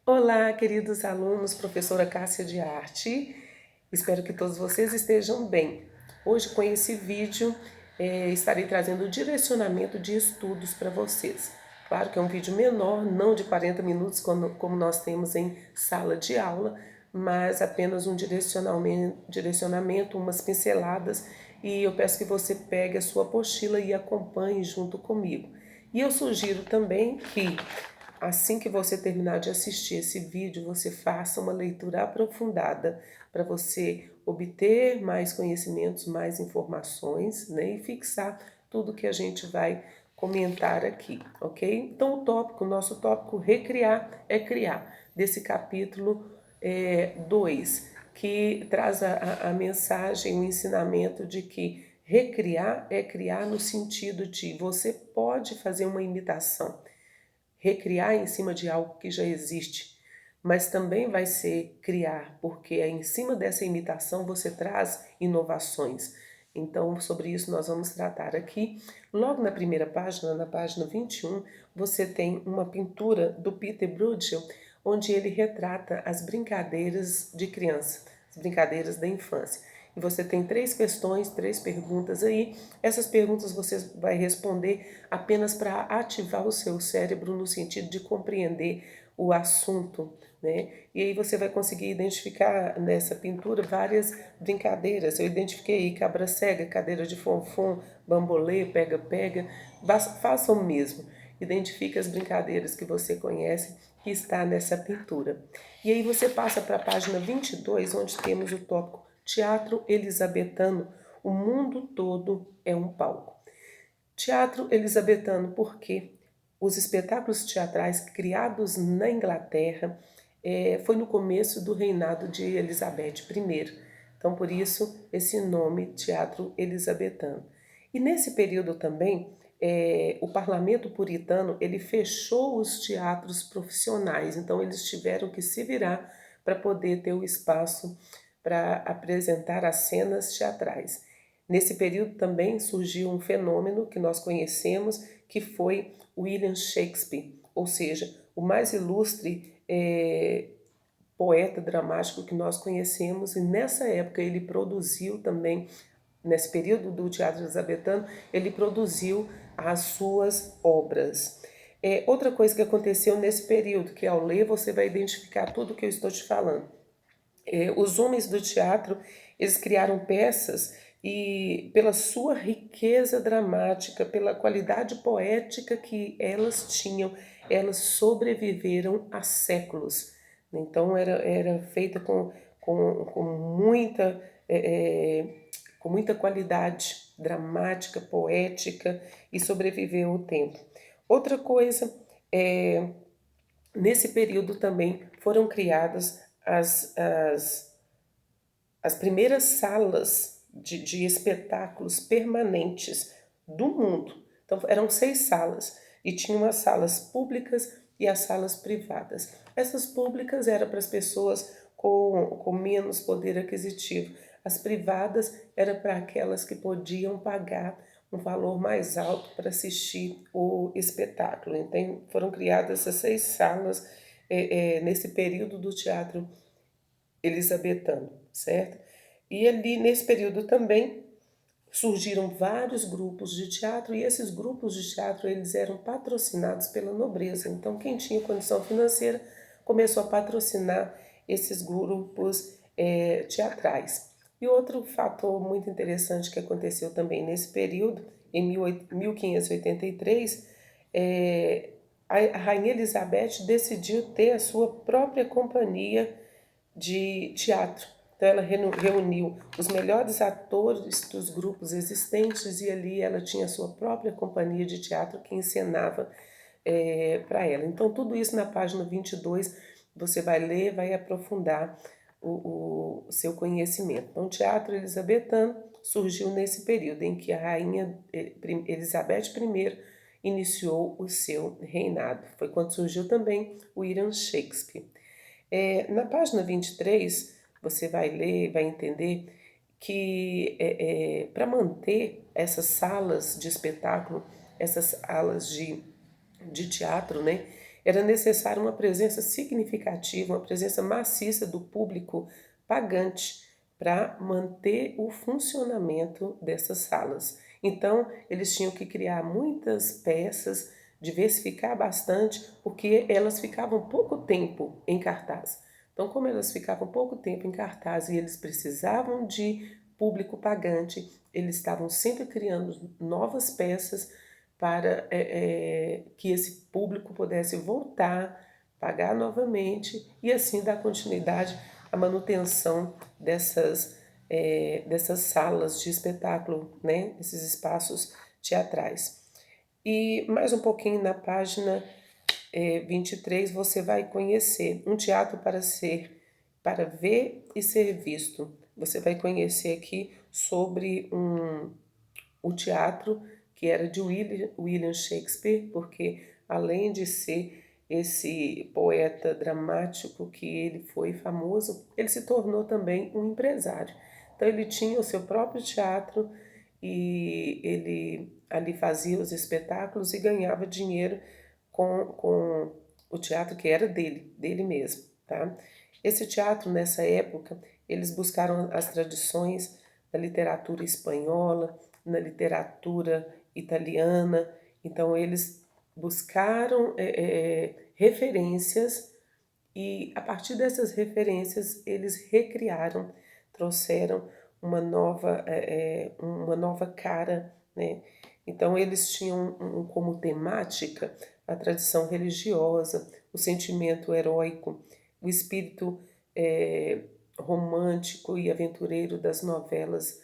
Olá, queridos alunos, professora Cássia de Arte. Espero que todos vocês estejam bem. Hoje, com esse vídeo, estarei trazendo o direcionamento de estudos para vocês. Claro que é um vídeo menor, não de 40 minutos, como nós temos em sala de aula, mas apenas um direcionamento, umas pinceladas, e eu peço que você pegue a sua apostila e acompanhe junto comigo. E eu sugiro também que assim que você terminar de assistir esse vídeo, você faça uma leitura aprofundada para você obter mais conhecimentos, mais informações, né? E fixar tudo que a gente vai comentar aqui, ok? Então, o nosso tópico recriar é criar, desse capítulo 2, que traz a mensagem, o ensinamento de que recriar é criar no sentido de você pode fazer uma imitação, recriar em cima de algo que já existe, mas também vai ser criar, porque é em cima dessa imitação você traz inovações. Então, sobre isso nós vamos tratar aqui. Logo na primeira página, na página 21, você tem uma pintura do Peter Bruegel, onde ele retrata as brincadeiras de criança, as brincadeiras da infância. E você tem 3 questões, 3 perguntas aí. Essas perguntas você vai responder apenas para ativar o seu cérebro no sentido de compreender o assunto, né? E aí você vai conseguir identificar nessa pintura várias brincadeiras. Eu identifiquei aí cabra cega, cadeira de fonfon, bambolê, pega-pega. Faça o mesmo. Identifique as brincadeiras que você conhece que está nessa pintura. E aí você passa para a página 22, onde temos o tópico Teatro Elisabetano, o mundo todo é um palco. Teatro elisabetano porque os espetáculos teatrais criados na Inglaterra foi no começo do reinado de Elizabeth I. Então, por isso, esse nome, Teatro Elisabetano. E nesse período também, o parlamento puritano ele fechou os teatros profissionais, então eles tiveram que se virar para poder ter o espaço para apresentar as cenas teatrais. Nesse período também surgiu um fenômeno que nós conhecemos, que foi William Shakespeare, ou seja, o mais ilustre poeta dramático que nós conhecemos, e nessa época ele produziu também, nesse período do teatro elisabetano, ele produziu as suas obras. Outra coisa que aconteceu nesse período, que ao ler você vai identificar tudo o que eu estou te falando. Os homens do teatro, eles criaram peças e pela sua riqueza dramática, pela qualidade poética que elas tinham, elas sobreviveram há séculos. Então era feita com muita, com muita qualidade dramática, poética e sobreviveu o tempo. Outra coisa, nesse período também foram criadas as primeiras salas de espetáculos permanentes do mundo. Então, eram 6 salas e tinham as salas públicas e as salas privadas. Essas públicas eram para as pessoas com menos poder aquisitivo. As privadas eram para aquelas que podiam pagar um valor mais alto para assistir o espetáculo. Então, foram criadas essas 6 salas nesse período do teatro elisabetano, certo? E ali nesse período também surgiram vários grupos de teatro e esses grupos de teatro eles eram patrocinados pela nobreza. Então quem tinha condição financeira começou a patrocinar esses grupos teatrais. E outro fator muito interessante que aconteceu também nesse período, em 1583, a Rainha Elizabeth decidiu ter a sua própria companhia de teatro. Então ela reuniu os melhores atores dos grupos existentes e ali ela tinha a sua própria companhia de teatro que encenava para ela. Então tudo isso na página 22 você vai ler, vai aprofundar o seu conhecimento. Então o teatro elisabetano surgiu nesse período em que a rainha Elizabeth I iniciou o seu reinado. Foi quando surgiu também o William Shakespeare. Na página 23, você vai ler, vai entender que para manter essas salas de espetáculo, essas salas de teatro, né, era necessária uma presença significativa, uma presença maciça do público pagante para manter o funcionamento dessas salas. Então, eles tinham que criar muitas peças, diversificar bastante, porque elas ficavam pouco tempo em cartaz. Então, como elas ficavam pouco tempo em cartaz e eles precisavam de público pagante, eles estavam sempre criando novas peças para que esse público pudesse voltar, pagar novamente e assim dar continuidade à manutenção dessas salas de espetáculo, né? Esses espaços teatrais. E mais um pouquinho na página 23 você vai conhecer um teatro para ver e ser visto. Você vai conhecer aqui sobre o teatro que era de William Shakespeare, porque além de ser esse poeta dramático que ele foi famoso, ele se tornou também um empresário. Então ele tinha o seu próprio teatro e ele ali fazia os espetáculos e ganhava dinheiro com o teatro que era dele mesmo, tá? Esse teatro, nessa época, eles buscaram as tradições da literatura espanhola, na literatura italiana, então eles buscaram referências e a partir dessas referências eles recriaram, trouxeram uma nova cara, né? Então eles tinham como temática a tradição religiosa, o sentimento heróico, o espírito romântico e aventureiro das novelas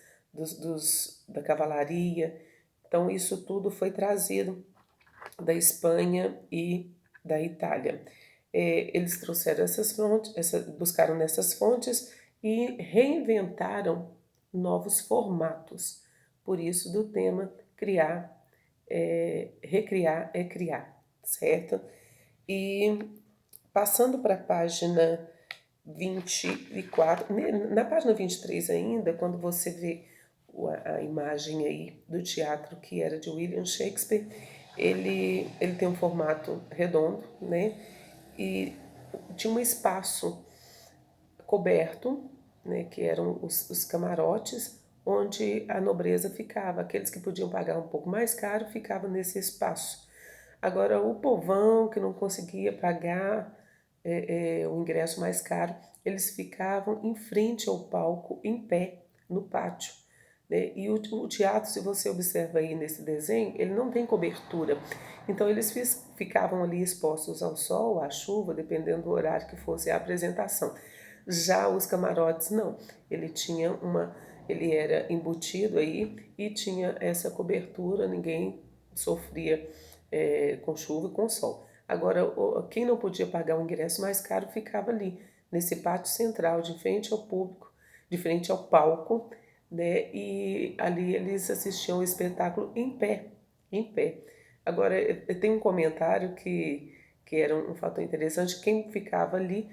da cavalaria. Então isso tudo foi trazido da Espanha e da Itália. Eles trouxeram essas fontes, buscaram nessas fontes e reinventaram novos formatos. Por isso do tema criar, recriar é criar, certo? E passando para a página 24, na página 23 ainda, quando você vê a imagem aí do teatro que era de William Shakespeare, ele tem um formato redondo, né? E tinha um espaço coberto, né, que eram os camarotes, onde a nobreza ficava. Aqueles que podiam pagar um pouco mais caro ficavam nesse espaço. Agora, o povão que não conseguia pagar o ingresso mais caro, eles ficavam em frente ao palco, em pé, no pátio. Né? E o teatro, se você observa aí nesse desenho, ele não tem cobertura. Então, eles ficavam ali expostos ao sol, à chuva, dependendo do horário que fosse a apresentação. Já os camarotes, não. Ele era embutido aí e tinha essa cobertura, ninguém sofria com chuva e com sol. Agora, quem não podia pagar o ingresso mais caro ficava ali, nesse pátio central, de frente ao público, de frente ao palco, né? E ali eles assistiam o espetáculo em pé, em pé. Agora, tem um comentário que era um fator interessante, quem ficava ali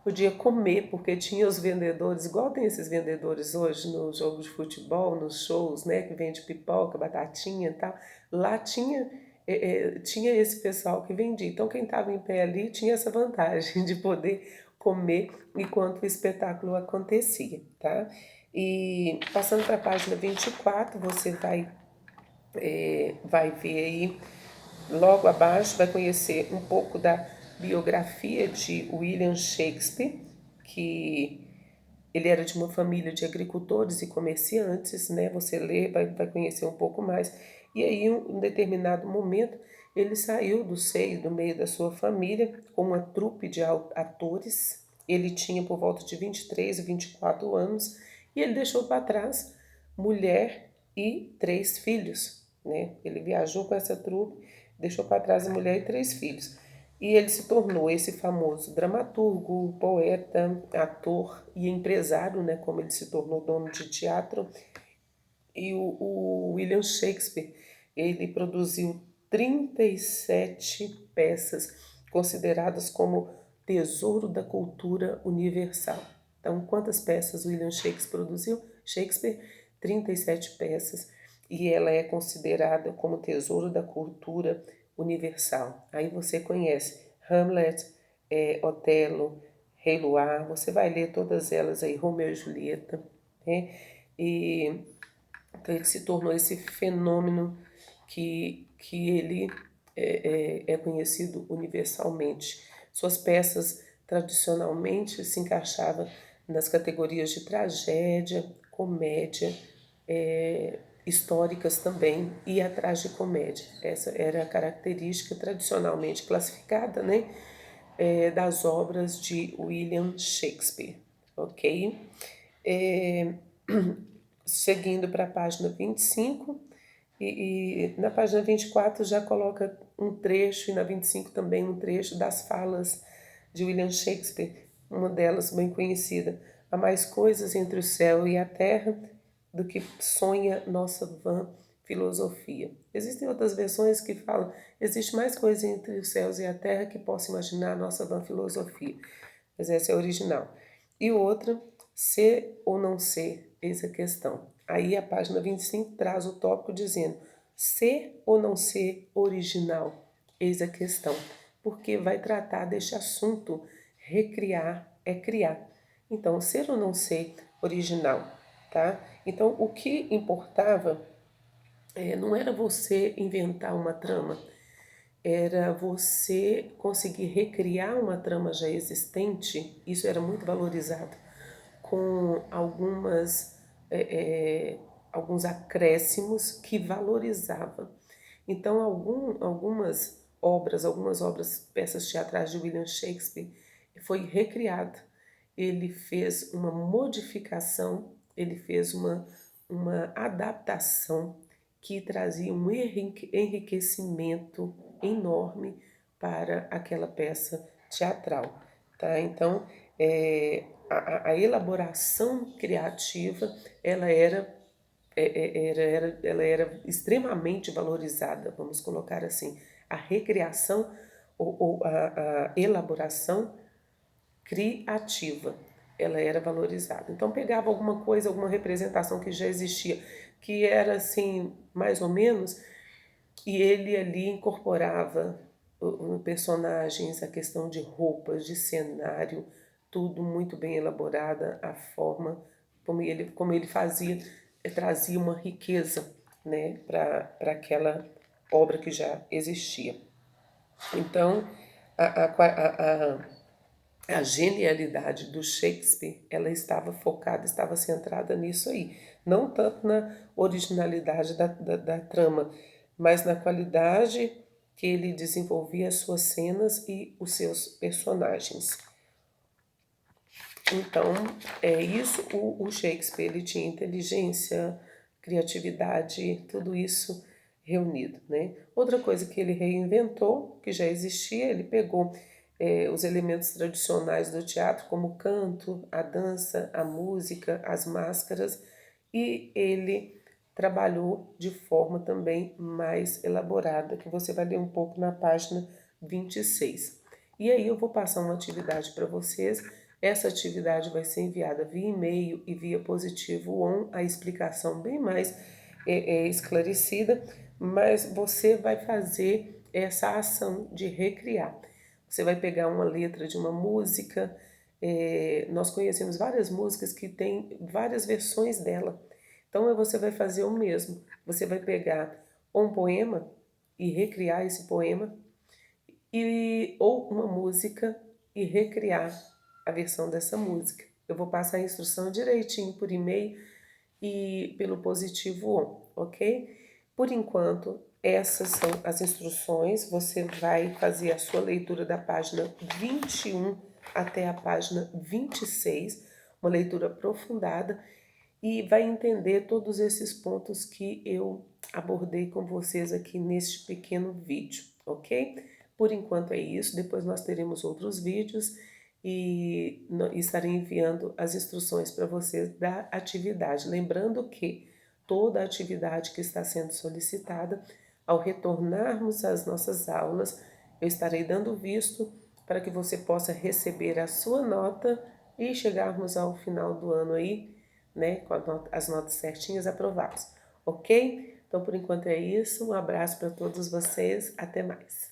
podia comer, porque tinha os vendedores, igual tem esses vendedores hoje nos jogos de futebol, nos shows, né, que vende pipoca, batatinha e tal. Lá tinha esse pessoal que vendia. Então, quem estava em pé ali tinha essa vantagem de poder comer enquanto o espetáculo acontecia, tá? E passando para a página 24, você vai ver aí, logo abaixo, vai conhecer um pouco da biografia de William Shakespeare, que ele era de uma família de agricultores e comerciantes, né? Você lê, vai conhecer um pouco mais. E aí, em um determinado momento, ele saiu do meio da sua família com uma trupe de atores. Ele tinha por volta de 23 e 24 anos e ele deixou para trás mulher e 3 filhos, né? Ele viajou com essa trupe, deixou para trás a mulher e 3 filhos. E ele se tornou esse famoso dramaturgo, poeta, ator e empresário, né, como ele se tornou dono de teatro. E o William Shakespeare, ele produziu 37 peças consideradas como tesouro da cultura universal. Então, quantas peças William Shakespeare produziu? Shakespeare, 37 peças, e ela é considerada como tesouro da cultura universal. Aí você conhece Hamlet, Otelo, Rei Luar, você vai ler todas elas aí, Romeu e Julieta, né? E então ele se tornou esse fenômeno que ele é conhecido universalmente. Suas peças tradicionalmente se encaixavam nas categorias de tragédia, comédia, históricas também e a tragicomédia. Essa era a característica tradicionalmente classificada, né, das obras de William Shakespeare, ok? É, seguindo para a página 25, e na página 24 já coloca um trecho, e na 25 também um trecho das falas de William Shakespeare, uma delas bem conhecida. Há mais coisas entre o céu e a terra do que sonha nossa vã filosofia. Existem outras versões que falam, existe mais coisa entre os céus e a terra que possa imaginar a nossa vã filosofia. Mas essa é a original. E outra, ser ou não ser, eis a questão. Aí a página 25 traz o tópico dizendo, ser ou não ser original, eis a questão. Porque vai tratar deste assunto, recriar é criar. Então, ser ou não ser original, tá? Então, o que importava não era você inventar uma trama, era você conseguir recriar uma trama já existente, isso era muito valorizado, com alguns acréscimos que valorizava. Então, algumas obras, peças teatrais de William Shakespeare, foi recriado. Ele fez uma modificação, ele fez uma adaptação que trazia um enriquecimento enorme para aquela peça teatral, tá? Então, a elaboração criativa, ela era extremamente valorizada, vamos colocar assim. A recriação ou a elaboração criativa, ela era valorizada. Então pegava alguma coisa, alguma representação que já existia, que era assim, mais ou menos, e ele ali incorporava personagens, a questão de roupas, de cenário, tudo muito bem elaborada, a forma como ele fazia, trazia uma riqueza, né, para aquela obra que já existia. Então, a genialidade do Shakespeare, ela estava focada, estava centrada nisso aí. Não tanto na originalidade da trama, mas na qualidade que ele desenvolvia as suas cenas e os seus personagens. Então, é isso, o Shakespeare, ele tinha inteligência, criatividade, tudo isso reunido, né? Outra coisa que ele reinventou, que já existia, ele pegou os elementos tradicionais do teatro, como o canto, a dança, a música, as máscaras, e ele trabalhou de forma também mais elaborada, que você vai ler um pouco na página 26. E aí eu vou passar uma atividade para vocês. Essa atividade vai ser enviada via e-mail e via positivo on, a explicação bem mais esclarecida, mas você vai fazer essa ação de recriar. Você vai pegar uma letra de uma música, nós conhecemos várias músicas que têm várias versões dela. Então você vai fazer o mesmo. Você vai pegar um poema e recriar esse poema, ou uma música e recriar a versão dessa música. Eu vou passar a instrução direitinho por e-mail e pelo positivo on, ok? Por enquanto, essas são as instruções. Você vai fazer a sua leitura da página 21 até a página 26, uma leitura aprofundada, e vai entender todos esses pontos que eu abordei com vocês aqui neste pequeno vídeo, ok? Por enquanto é isso, depois nós teremos outros vídeos e estarei enviando as instruções para vocês da atividade. Lembrando que toda a atividade que está sendo solicitada, ao retornarmos às nossas aulas, eu estarei dando visto para que você possa receber a sua nota e chegarmos ao final do ano aí, né, com as notas certinhas aprovadas, ok? Então, por enquanto é isso. Um abraço para todos vocês. Até mais.